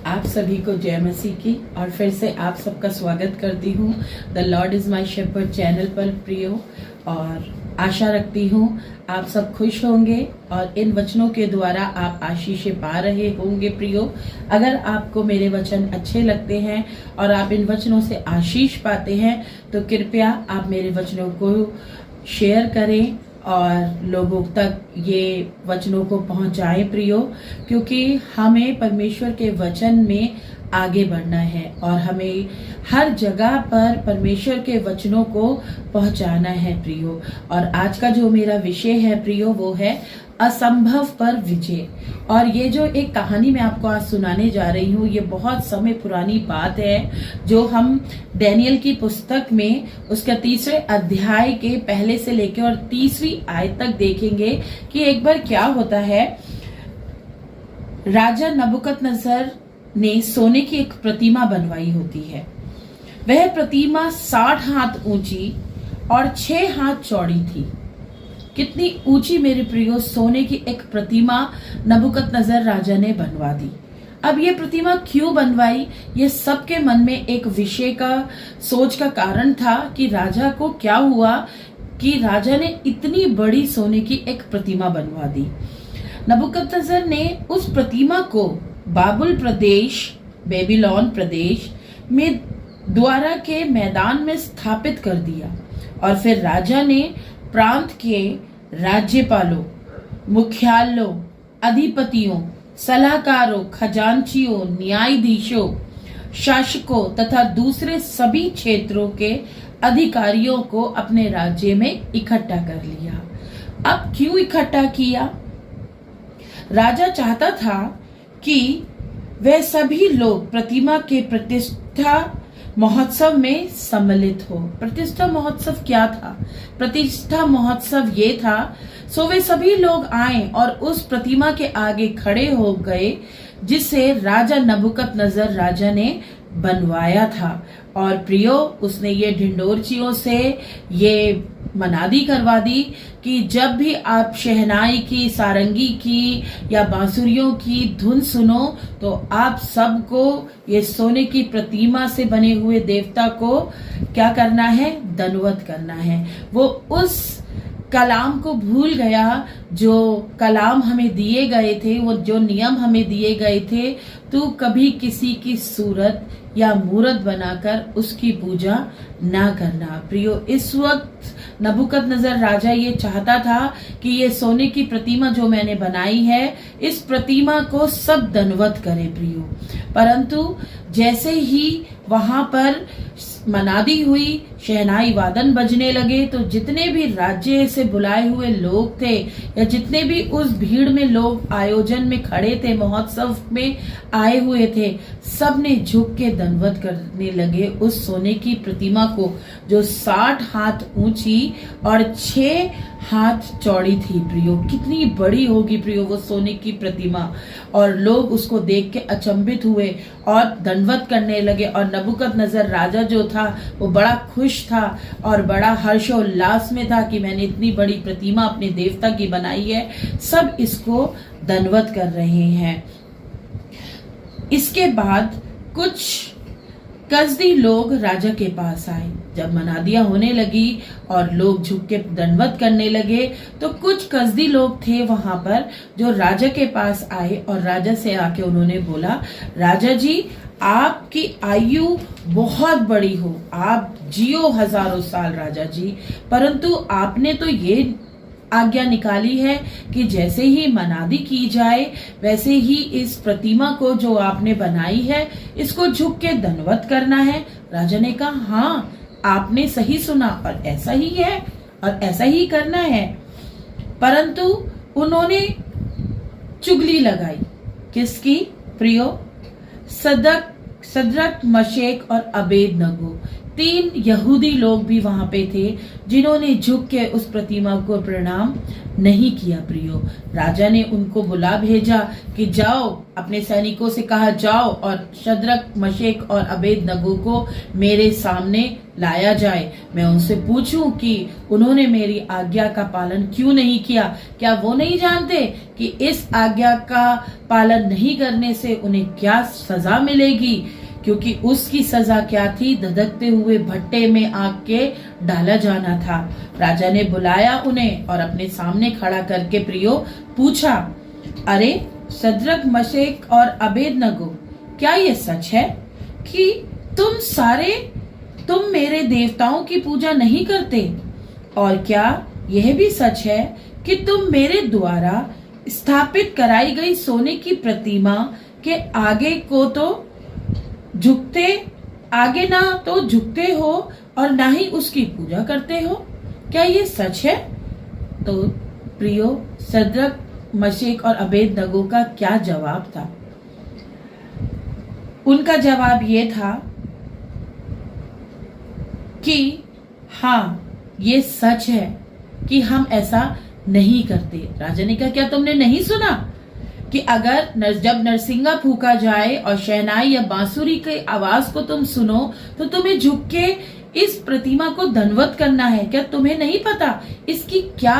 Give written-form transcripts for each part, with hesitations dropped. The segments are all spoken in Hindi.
आप सभी को जय मसीह की और फिर से आप सबका स्वागत करती हूँ the Lord is my shepherd channel पर प्रियो। और आशा रखती हूँ आप सब खुश होंगे और इन वचनों के द्वारा आप आशीषें पा रहे होंगे प्रियो। अगर आपको मेरे वचन अच्छे लगते हैं और आप इन वचनों से आशीष पाते हैं तो कृपया आप मेरे वचनों को शेयर करें और लोगों तक ये वचनों को पहुंचाएं प्रियो, क्योंकि हमें परमेश्वर के वचन में आगे बढ़ना है और हमें हर जगह पर परमेश्वर के वचनों को पहुंचाना है प्रियो। और आज का जो मेरा विषय है प्रियो वो है असंभव पर विजय। और ये जो एक कहानी मैं आपको आज सुनाने जा रही हूँ ये बहुत समय पुरानी बात है जो हम डैनियल की पुस्तक में उसका 3रे अध्याय के पहले से लेकर और 30वीं आयत तक देखेंगे कि एक बार क्या होता है। राजा नबूकदनेस्सर ने सोने की एक प्रतिमा बनवाई होती है। वह प्रतिमा 60 हाथ ऊंची और 6 हाथ चौड़ी थी। कितनी ऊंची मेरे प्रियो सोने की एक प्रतिमा नबूकदनेस्सर राजा ने बनवा दी। अब ये प्रतिमा क्यों बनवाई, ये सबके मन में एक विषय का सोच का कारण था कि राजा को क्या हुआ कि राजा ने इतनी बड़ी सोने की एक प्रतिमा बनवा दी। नबूकदनेस्सर ने उस प्रतिमा को बाबुल प्रदेश बेबीलोन प्रदेश में द्वारा के मैदान में स्थापित कर दिया। और फिर राजा ने प्रांत के राज्यपालों, मुख्यालयों, अधिपतियों, सलाहकारों, खजांचियों, न्यायाधीशों, शासकों तथा दूसरे सभी क्षेत्रों के अधिकारियों को अपने राज्य में इकट्ठा कर लिया। अब क्यों इकट्ठा किया? राजा चाहता था कि वह सभी लोग प्रतिमा के प्रतिष्ठा महोत्सव में सम्मिलित हो। प्रतिष्ठा महोत्सव क्या था? प्रतिष्ठा महोत्सव ये था सो वे सभी लोग आए और उस प्रतिमा के आगे खड़े हो गए जिसे राजा नबूकदनेस्सर राजा ने बनवाया था। और प्रियो उसने ये ढिंडोरचियों से ये मनादी करवा दी कि जब भी आप शहनाई की, सारंगी की या बांसुरियों की धुन सुनो तो आप सबको ये सोने की प्रतिमा से बने हुए देवता को क्या करना है? दंडवत करना है। वो उस कलाम को भूल गया जो कलाम हमें दिए गए थे, वो जो नियम हमें दिए गए थे। तू कभी किसी की सूरत या मूरत बनाकर उसकी पूजा ना करना। प्रियो इस वक्त नबूकदनेस्सर राजा ये चाहता था कि ये सोने की प्रतिमा जो मैंने बनाई है इस प्रतिमा को सब दंडवत करें प्रियो। परंतु जैसे ही वहां पर मनादी हुई, शहनाई वादन बजने लगे तो जितने भी राज्य से बुलाए हुए लोग थे या जितने भी उस भीड़ में लोग आयोजन में खड़े थे, महोत्सव में आए हुए थे, सब ने झुक के दंडवत करने लगे उस सोने की प्रतिमा को जो 60 हाथ ऊंची और 6 हाथ चौड़ी थी प्रियो। कितनी बड़ी होगी प्रियो वो सोने की प्रतिमा। और लोग उसको देख के अचंभित हुए और दंडवत करने लगे। और नबूकदनेस्सर राजा जो था वो बड़ा खुश था और बड़ा हर्षोल्लास में था कि मैंने इतनी बड़ी प्रतिमा अपने देवता की बनाई है। सब इसको दंडवत कर रहे हैं। इसके बाद कुछ कसदी लोग राजा के पास आए। जब मनादियां होने लगी और लोग झुक के दंडवत करने लगे तो कुछ कसदी लोग थे वहां पर जो राजा के पास आए और राजा से आके उन्होंने बोला, राजा जी आपकी आयु बहुत बड़ी हो, आप जियो हजारों साल राजा जी, परंतु आपने तो ये आज्ञा निकाली है कि जैसे ही मनादी की जाए वैसे ही इस प्रतिमा को जो आपने बनाई है इसको झुक के दंडवत करना है। राजा ने कहा हाँ आपने सही सुना और ऐसा ही है और ऐसा ही करना है। परंतु उन्होंने चुगली लगाई। किसकी प्रियो? सदरक, मशेक और अबेदनगो। 3 यहूदी लोग भी वहां पे थे जिन्होंने झुक के उस प्रतिमा को प्रणाम नहीं किया। प्रियो, राजा ने उनको बुला भेजा कि जाओ, अपने सैनिकों से कहा जाओ और शद्रक, मशेक और अबेदनगो को मेरे सामने लाया जाए। मैं उनसे पूछूं कि उन्होंने मेरी आज्ञा का पालन क्यों नहीं किया। क्या वो नहीं जानते कि इस आज्ञा का पालन नहीं करने से उन्हें क्या सजा मिलेगी? क्योंकि उसकी सजा क्या थी? धधकते हुए भट्टे में आग के डाला जाना था। राजा ने बुलाया उन्हें और अपने सामने खड़ा करके प्रियो पूछा, अरे शद्रक, मशेक और अबेदनगो, क्या ये सच है कि तुम मेरे देवताओं की पूजा नहीं करते? और क्या यह भी सच है कि तुम मेरे द्वारा स्थापित कराई गई सोने की प्रतिमा के आगे ना तो झुकते हो और ना ही उसकी पूजा करते हो? क्या ये सच है? तो प्रियो, शद्रक, मशेक और अबेदनगो का क्या जवाब था? उनका जवाब ये था कि हाँ, ये सच है कि हम ऐसा नहीं करते। राजा ने कहा, क्या तुमने नहीं सुना कि जब नरसिंगा फूका जाए और शहनाई या बांसुरी की आवाज को तुम सुनो तो तुम्हें झुक के इस प्रतिमा को दंडवत करना है? क्या तुम्हें नहीं पता इसकी क्या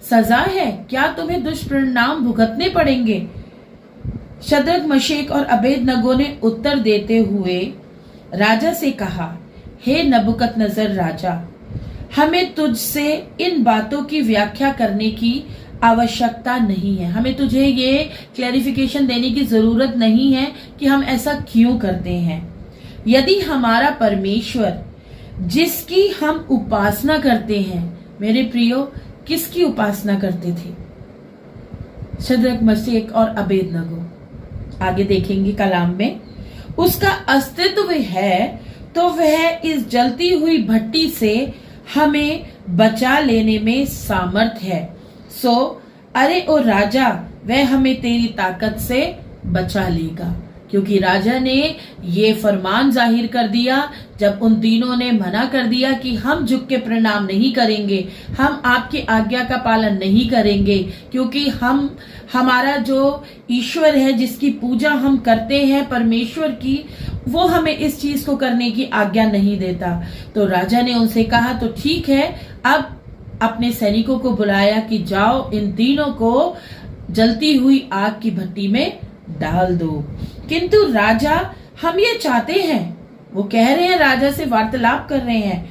सजा है? क्या तुम्हें दुष्परिणाम भुगतने पड़ेंगे? शद्रक, मशेक और अबेदनगो ने उत्तर देते हुए राजा से कहा, हे नबूकदनेस्सर राजा, हमें तुझसे इन बातों की व्याख्या करने की आवश्यकता नहीं है। हमें तुझे ये क्लैरिफिकेशन देने की जरूरत नहीं है कि हम ऐसा क्यों करते हैं। यदि हमारा परमेश्वर, जिसकी हम उपासना करते हैं, मेरे प्रियो, किसकी उपासना करते थे? शद्रक, मशेक और अबेदनगो। आगे देखेंगे कलाम में, उसका अस्तित्व है तो वह इस जलती हुई भट्टी से हमें बचा लेने में सामर्थ है। अरे ओ राजा, वह हमें तेरी ताकत से बचा लेगा। क्योंकि राजा ने ये फरमान जाहिर कर दिया जब उन तीनों ने मना कर दिया कि हम झुक के प्रणाम नहीं करेंगे, हम आपकी आज्ञा का पालन नहीं करेंगे, क्योंकि हमारा जो ईश्वर है, जिसकी पूजा हम करते हैं, परमेश्वर की, वो हमें इस चीज को करने की आज्ञा नहीं देता। तो राजा ने उनसे कहा, तो ठीक है, अब अपने सैनिकों को बुलाया कि जाओ, इन तीनों को जलती हुई आग की भट्टी में डाल दो। किंतु राजा, हम ये चाहते हैं, वो कह रहे हैं, राजा से वार्तालाप कर रहे हैं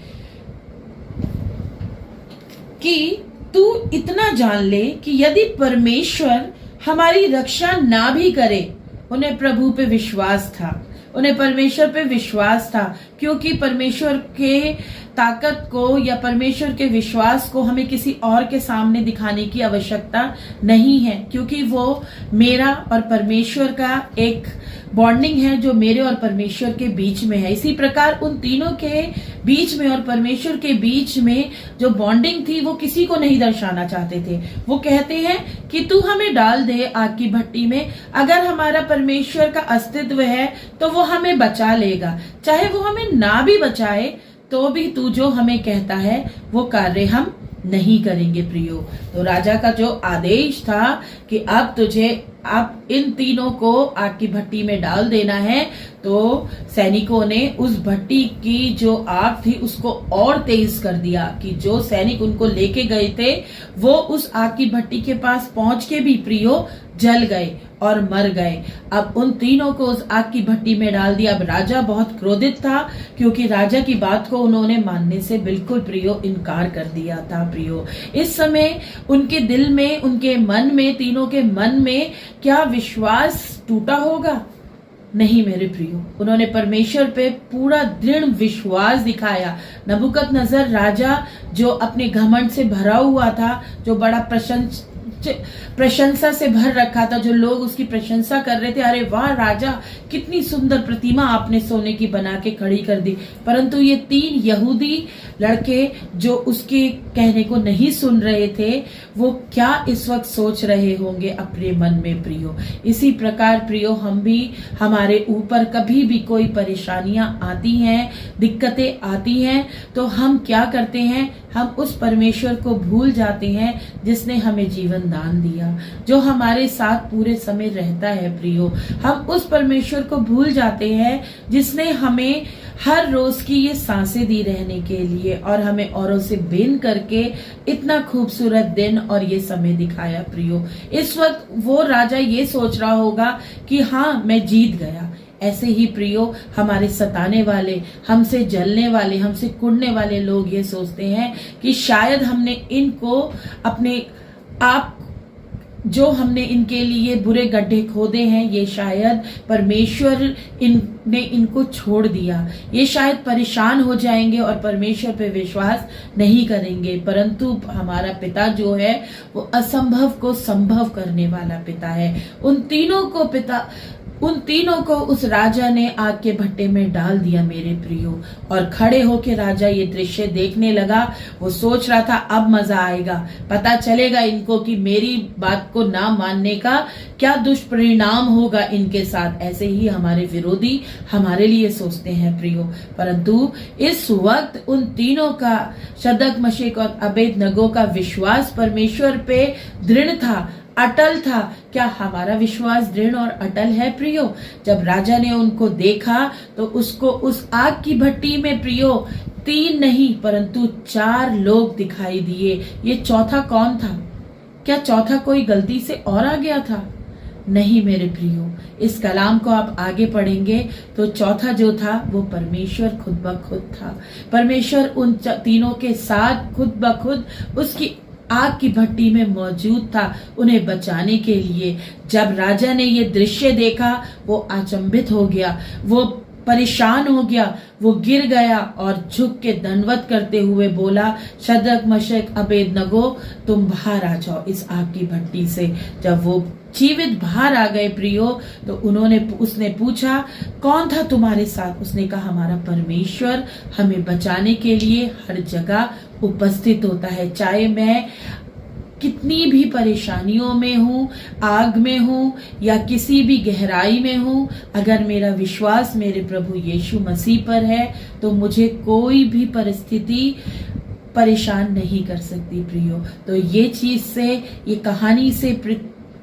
कि तू इतना जान ले कि यदि परमेश्वर हमारी रक्षा ना भी करे, उन्हें प्रभु पे विश्वास था, उन्हें परमेश्वर पे विश्वास था, क्योंकि परमेश्वर के ताकत को या परमेश्वर के विश्वास को हमें किसी और के सामने दिखाने की आवश्यकता नहीं है, क्योंकि वो मेरा और परमेश्वर का एक बॉन्डिंग है जो मेरे और परमेश्वर के बीच में है। इसी प्रकार उन तीनों के बीच में और परमेश्वर के बीच में जो बॉन्डिंग थी वो किसी को नहीं दर्शाना चाहते थे। वो कहते हैं कि तू हमें डाल दे आग की भट्टी में, अगर हमारा परमेश्वर का अस्तित्व है तो वो हमें बचा लेगा, चाहे वो हमें ना भी बचाए तो भी तू जो हमें कहता है वो कार्य हम नहीं करेंगे। प्रियो, तो राजा का जो आदेश था कि अब इन तीनों को आग की भट्टी में डाल देना है, तो सैनिकों ने उस भट्टी की जो आग थी उसको और तेज कर दिया कि जो सैनिक उनको लेके गए थे वो उस आग की भट्टी के पास पहुंच के भी प्रियो जल गए और मर गए। अब उन तीनों को उस आग की भट्टी में डाल दिया। अब राजा बहुत क्रोधित था, क्योंकि राजा की बात को उन्होंने मानने से बिल्कुल प्रियो इनकार कर दिया था। प्रियो, इस समय उनके दिल में, उनके मन में, तीनों के मन में क्या विश्वास टूटा होगा? नहीं मेरे प्रियो, उन्होंने परमेश्वर पे पूरा दृढ़ विश्वास दिखाया। नबूकदनेस्सर राजा जो अपने घमंड से भरा हुआ था, जो बड़ा प्रशंसा से भर रखा था, जो लोग उसकी प्रशंसा कर रहे थे, अरे वाह राजा, कितनी सुंदर प्रतिमा आपने सोने की बना के खड़ी कर दी। परंतु ये 3 यहूदी लड़के जो उसके कहने को नहीं सुन रहे थे, वो क्या इस वक्त सोच रहे होंगे अपने मन में प्रियो। इसी प्रकार प्रियो, हम भी, हमारे ऊपर कभी भी कोई परेशानियां आती हैं, दिक्कतें आती हैं, तो हम क्या करते हैं, हम उस परमेश्वर को भूल जाते हैं जिसने हमें जीवन दान दिया, जो हमारे साथ पूरे समय रहता है प्रियो। हम उस परमेश्वर को भूल जाते हैं जिसने हमें हर रोज की ये सांसें दी रहने के लिए, और हमें औरों से भिन्न करके इतना खूबसूरत दिन और ये समय दिखाया प्रियो। इस वक्त वो राजा ये सोच रहा होगा कि हाँ, मैं जीत गया। ऐसे ही प्रियो, हमारे सताने वाले, हमसे जलने वाले, हमसे कुड़ने वाले लोग ये सोचते हैं कि शायद हमने इनको अपने आप, जो हमने इनके लिए बुरे गड्ढे खोदे हैं, ये शायद परमेश्वर ने इनको छोड़ दिया, ये शायद परेशान हो जाएंगे और परमेश्वर पे विश्वास नहीं करेंगे। परंतु हमारा पिता जो है वो असंभव को संभव करने वाला पिता है। उन तीनों को उस राजा ने आग के भट्टे में डाल दिया मेरे प्रियो। और खड़े होके राजा ये दृश्य देखने लगा। वो सोच रहा था अब मजा आएगा, पता चलेगा इनको कि मेरी बात को ना मानने का क्या दुष्परिणाम होगा इनके साथ। ऐसे ही हमारे विरोधी हमारे लिए सोचते हैं प्रियो। परंतु इस वक्त उन तीनों का, शद्रक, मेशक और अबेदनगो का विश्वास परमेश्वर पे दृढ़ था, अटल था। क्या हमारा विश्वास दृढ़ और अटल है प्रियो? जब राजा ने उनको देखा तो उसको उस आग की भट्टी में प्रियो 3 नहीं परंतु 4 लोग दिखाई दिए। ये चौथा कौन था? क्या चौथा कोई गलती से और आ गया था? नहीं मेरे प्रियो, इस कलाम को आप आगे पढ़ेंगे तो चौथा जो था वो परमेश्वर खुद ब खुद था। परमेश्वर उन तीनों के साथ खुद ब खुद उसकी आग की भट्टी में मौजूद था उन्हें बचाने के लिए। जब राजा ने ये दृश्य देखा वो अचंभित हो गया, वो परेशान हो गया, वो गिर गया और झुक के दंडवत करते हुए बोला, शद्रक, मेशक, अबेदनगो, तुम बाहर आ जाओ इस आग की भट्टी से। जब वो जीवित बाहर आ गए प्रियो तो उसने पूछा कौन था तुम्हारे साथ? उसने कहा हमारा परमेश्वर हमें बचाने के लिए हर जगह उपस्थित होता है। चाहे मैं कितनी भी परेशानियों में हूँ, आग में हूँ या किसी भी गहराई में हूँ, अगर मेरा विश्वास मेरे प्रभु यीशु मसीह पर है तो मुझे कोई भी परिस्थिति परेशान नहीं कर सकती प्रियो। तो ये चीज से, ये कहानी से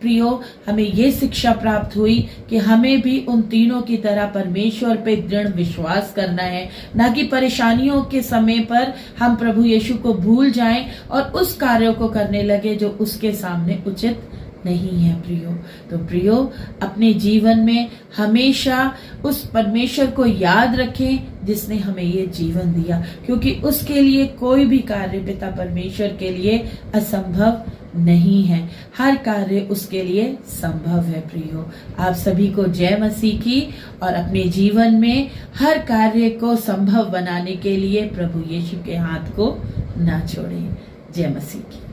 प्रियो हमें ये शिक्षा प्राप्त हुई कि हमें भी उन तीनों की तरह परमेश्वर पे दृढ़ विश्वास करना है, ना कि परेशानियों के समय पर हम प्रभु यीशु को भूल जाएं और उस कार्यों को करने लगे जो उसके सामने उचित नहीं है प्रियो। तो प्रियो, अपने जीवन में हमेशा उस परमेश्वर को याद रखें जिसने हमें ये जीवन दिया, क्योंकि उसके लिए कोई भी कार्य पिता परमेश्वर के लिए असंभव नहीं है। हर कार्य उसके लिए संभव है प्रियो। आप सभी को जय मसीह की, और अपने जीवन में हर कार्य को संभव बनाने के लिए प्रभु यीशु के हाथ को ना छोड़ें। जय मसीह की।